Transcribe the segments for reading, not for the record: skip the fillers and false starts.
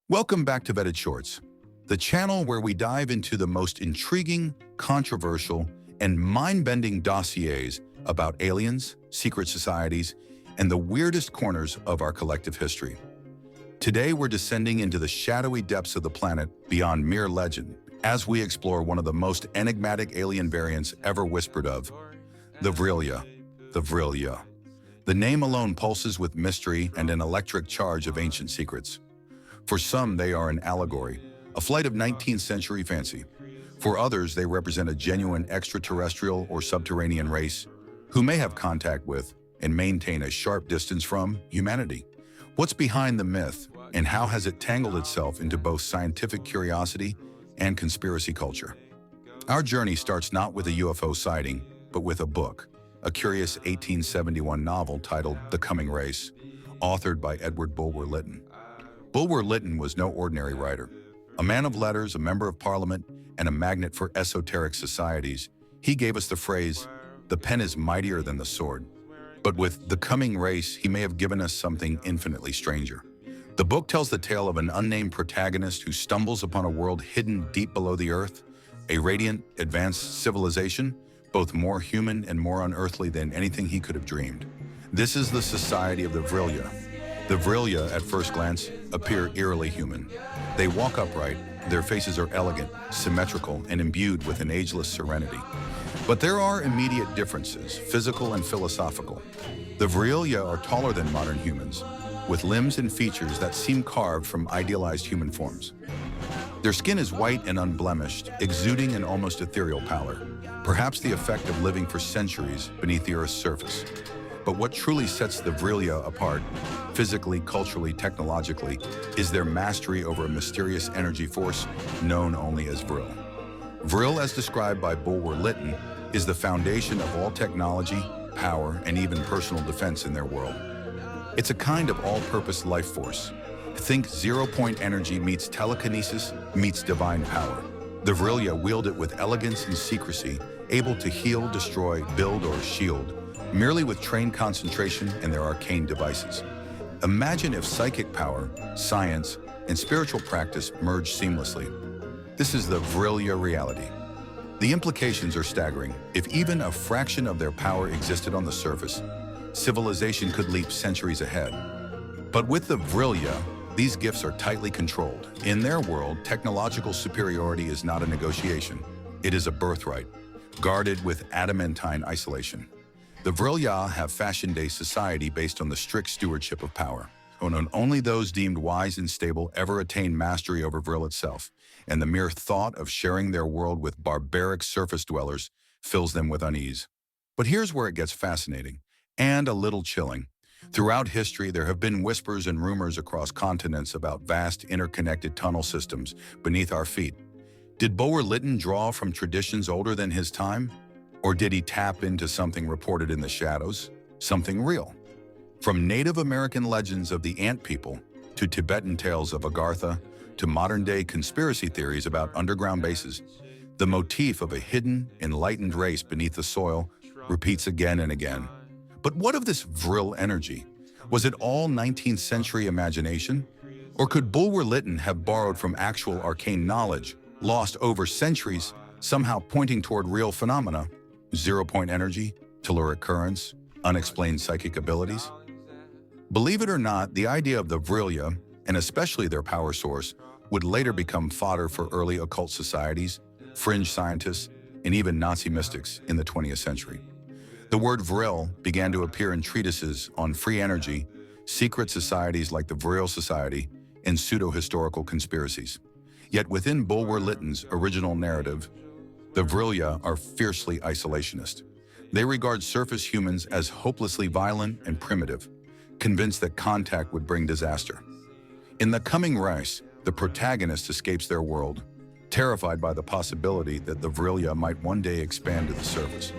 Welcome back to Vetted Shorts, the channel where we dive into the most intriguing, controversial, and mind-bending dossiers about aliens, secret societies, and the weirdest corners of our collective history. Today, we're descending into the shadowy depths of the planet beyond mere legend, as we explore one of the most enigmatic alien variants ever whispered of, the Verilia. The Verilia. The name alone pulses with mystery and an electric charge of ancient secrets. For some, they are an allegory, a flight of 19th century fancy. For others, they represent a genuine extraterrestrial or subterranean race who may have contact with and maintain a sharp distance from humanity. What's behind the myth, and how has it tangled itself into both scientific curiosity and conspiracy culture? Our journey starts not with a UFO sighting, but with a book, a curious 1871 novel titled The Coming Race, authored by Edward Bulwer-Lytton. Bulwer-Lytton was no ordinary writer. A man of letters, a member of parliament, and a magnet for esoteric societies, he gave us the phrase, "The pen is mightier than the sword." But with The Coming Race, he may have given us something infinitely stranger. The book tells the tale of an unnamed protagonist who stumbles upon a world hidden deep below the earth, a radiant, advanced civilization, both more human and more unearthly than anything he could have dreamed. This is the Society of the Verilia. The Verilia, at first glance, appear eerily human. They walk upright, their faces are elegant, symmetrical, and imbued with an ageless serenity. But there are immediate differences, physical and philosophical. The Verilia are taller than modern humans, with limbs and features that seem carved from idealized human forms. Their skin is white and unblemished, exuding an almost ethereal pallor, perhaps the effect of living for centuries beneath the Earth's surface. But what truly sets the Verilia apart, physically, culturally, technologically, is their mastery over a mysterious energy force known only as VRill. VRill, as described by Bulwer-Lytton, is the foundation of all technology, power, and even personal defense in their world. It's a kind of all-purpose life force. Think zero-point energy meets telekinesis meets divine power. The Verilia wield it with elegance and secrecy, able to heal, destroy, build, or shield, merely with trained concentration and their arcane devices. Imagine if psychic power, science, and spiritual practice merge seamlessly. This is the Verilia reality. The implications are staggering. If even a fraction of their power existed on the surface, civilization could leap centuries ahead. But with the Verilia, these gifts are tightly controlled. In their world, technological superiority is not a negotiation. It is a birthright, guarded with adamantine isolation. The Verilia have fashioned a society based on the strict stewardship of power. Only those deemed wise and stable ever attain mastery over VRill itself, and the mere thought of sharing their world with barbaric surface dwellers fills them with unease. But here's where it gets fascinating, and a little chilling. Throughout history, there have been whispers and rumors across continents about vast interconnected tunnel systems beneath our feet. Did Bulwer-Lytton draw from traditions older than his time? Or did he tap into something reported in the shadows, something real? From Native American legends of the Ant People, to Tibetan tales of Agartha, to modern-day conspiracy theories about underground bases, the motif of a hidden, enlightened race beneath the soil repeats again and again. But what of this VRill energy? Was it all 19th century imagination? Or could Bulwer-Lytton have borrowed from actual arcane knowledge, lost over centuries, somehow pointing toward real phenomena? Zero-point energy, telluric currents, unexplained psychic abilities? Believe it or not, the idea of the Verilia, and especially their power source, would later become fodder for early occult societies, fringe scientists, and even Nazi mystics in the 20th century. The word VRill began to appear in treatises on free energy, secret societies like the VRill Society, and pseudo-historical conspiracies. Yet within Bulwer-Lytton's original narrative, the Verilia are fiercely isolationist. They regard surface humans as hopelessly violent and primitive, convinced that contact would bring disaster. In The Coming Race, the protagonist escapes their world, terrified by the possibility that the Verilia might one day expand to the surface.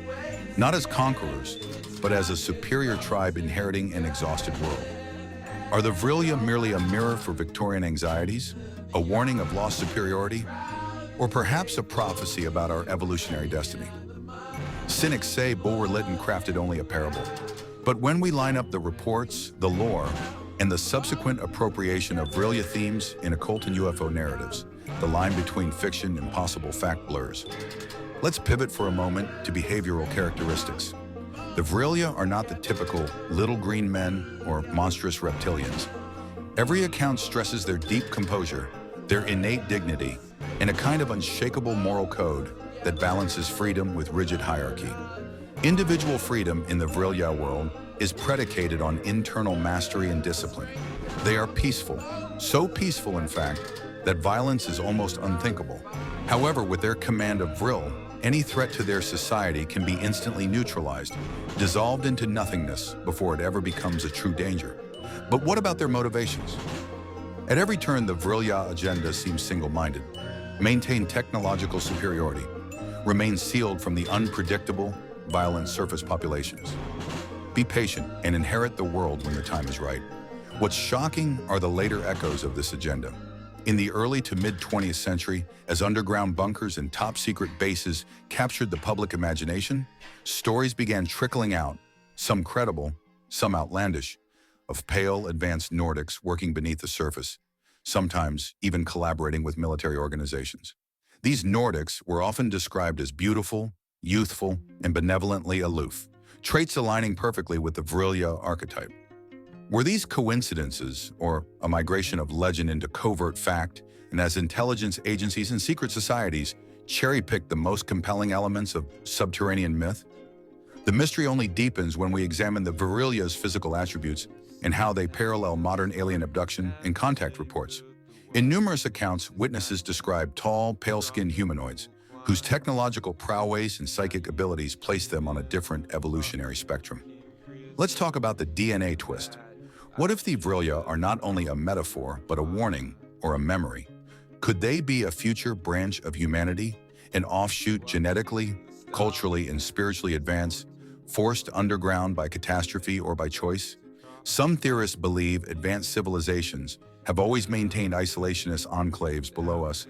Not as conquerors, but as a superior tribe inheriting an exhausted world. Are the Verilia merely a mirror for Victorian anxieties, a warning of lost superiority, or perhaps a prophecy about our evolutionary destiny? Cynics say Bulwer-Lytton crafted only a parable. But when we line up the reports, the lore, and the subsequent appropriation of Verilia themes in occult and UFO narratives, the line between fiction and possible fact blurs. Let's pivot for a moment to behavioral characteristics. The Verilia are not the typical little green men or monstrous reptilians. Every account stresses their deep composure, their innate dignity, and a kind of unshakable moral code that balances freedom with rigid hierarchy. Individual freedom in the Verilia world is predicated on internal mastery and discipline. They are peaceful, so peaceful in fact, that violence is almost unthinkable. However, with their command of VRill, any threat to their society can be instantly neutralized, dissolved into nothingness before it ever becomes a true danger. But what about their motivations? At every turn, the Verilia agenda seems single-minded. Maintain technological superiority, remain sealed from the unpredictable, violent surface populations. Be patient and inherit the world when the time is right. What's shocking are the later echoes of this agenda. In the early to mid-20th century, as underground bunkers and top-secret bases captured the public imagination, stories began trickling out, some credible, some outlandish, of pale, advanced Nordics working beneath the surface, sometimes even collaborating with military organizations. These Nordics were often described as beautiful, youthful, and benevolently aloof, traits aligning perfectly with the Verilia archetype. Were these coincidences, or a migration of legend into covert fact, and as intelligence agencies and secret societies cherry-picked the most compelling elements of subterranean myth? The mystery only deepens when we examine the Verilia's physical attributes and how they parallel modern alien abduction and contact reports. In numerous accounts, witnesses describe tall, pale-skinned humanoids, whose technological prowess and psychic abilities place them on a different evolutionary spectrum. Let's talk about the DNA twist. What if the Verilia are not only a metaphor, but a warning or a memory? Could they be a future branch of humanity, an offshoot genetically, culturally, and spiritually advanced, forced underground by catastrophe or by choice? Some theorists believe advanced civilizations have always maintained isolationist enclaves below us,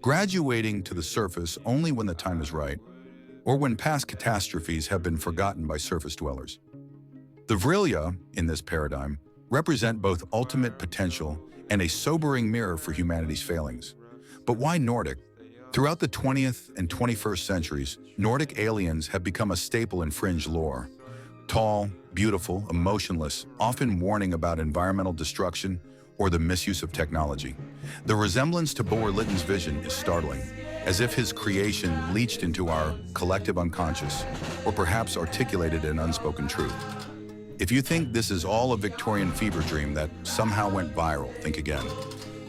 graduating to the surface only when the time is right, or when past catastrophes have been forgotten by surface dwellers. The Verilia, in this paradigm, represent both ultimate potential and a sobering mirror for humanity's failings. But why Nordic? Throughout the 20th and 21st centuries, Nordic aliens have become a staple in fringe lore. Tall, beautiful, emotionless, often warning about environmental destruction or the misuse of technology. The resemblance to Bulwer-Lytton's vision is startling, as if his creation leached into our collective unconscious, or perhaps articulated an unspoken truth. If you think this is all a Victorian fever dream that somehow went viral, think again.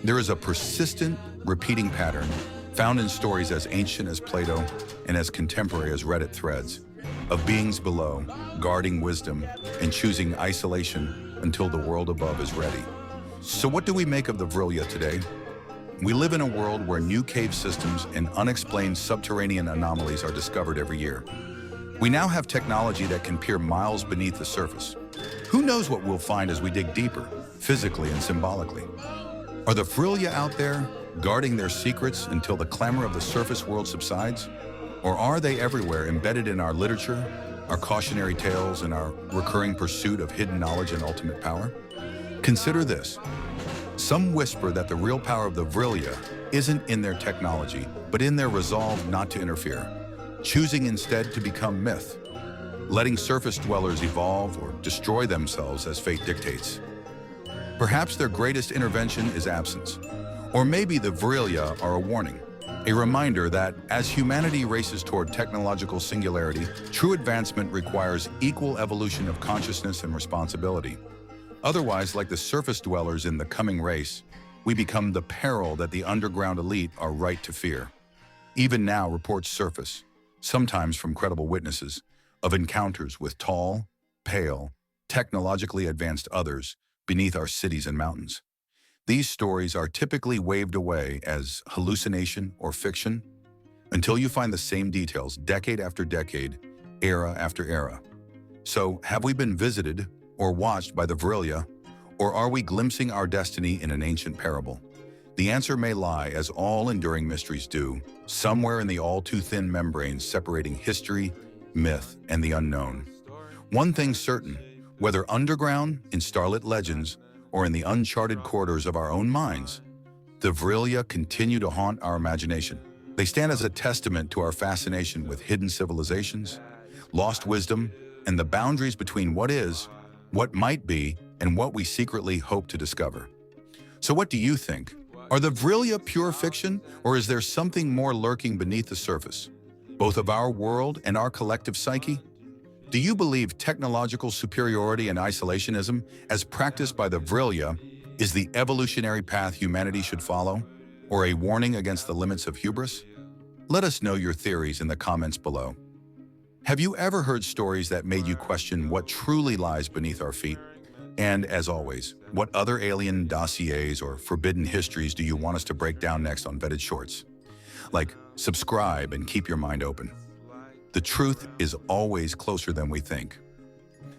There is a persistent, repeating pattern found in stories as ancient as Plato and as contemporary as Reddit threads, of beings below, guarding wisdom and choosing isolation until the world above is ready. So what do we make of the Verilia today? We live in a world where new cave systems and unexplained subterranean anomalies are discovered every year. We now have technology that can peer miles beneath the surface. Who knows what we'll find as we dig deeper, physically and symbolically? Are the Verilia out there, guarding their secrets until the clamor of the surface world subsides? Or are they everywhere, embedded in our literature, our cautionary tales, and our recurring pursuit of hidden knowledge and ultimate power? Consider this. Some whisper that the real power of the Verilia isn't in their technology, but in their resolve not to interfere, choosing instead to become myth, letting surface dwellers evolve or destroy themselves as fate dictates. Perhaps their greatest intervention is absence. Or maybe the Verilia are a warning, a reminder that as humanity races toward technological singularity, true advancement requires equal evolution of consciousness and responsibility. Otherwise, like the surface dwellers in the coming race, we become the peril that the underground elite are right to fear. Even now, reports surface, sometimes from credible witnesses, of encounters with tall, pale, technologically advanced others beneath our cities and mountains. These stories are typically waved away as hallucination or fiction until you find the same details decade after decade, era after era. So, have we been visited or watched by the Verilia, or are we glimpsing our destiny in an ancient parable? The answer may lie, as all enduring mysteries do, somewhere in the all-too-thin membranes separating history, myth, and the unknown. One thing's certain, whether underground, in starlit legends, or in the uncharted corridors of our own minds, the Verilia continue to haunt our imagination. They stand as a testament to our fascination with hidden civilizations, lost wisdom, and the boundaries between what is, what might be, and what we secretly hope to discover. So what do you think? Are the Verilia pure fiction, or is there something more lurking beneath the surface, both of our world and our collective psyche? Do you believe technological superiority and isolationism, as practiced by the Verilia, is the evolutionary path humanity should follow, or a warning against the limits of hubris? Let us know your theories in the comments below. Have you ever heard stories that made you question what truly lies beneath our feet? And as always, what other alien dossiers or forbidden histories do you want us to break down next on Vetted Shorts? Like, subscribe and keep your mind open. The truth is always closer than we think.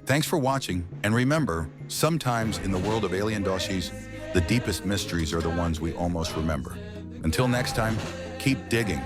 Thanks for watching, and remember, sometimes in the world of alien dossiers, the deepest mysteries are the ones we almost remember. Until next time, keep digging.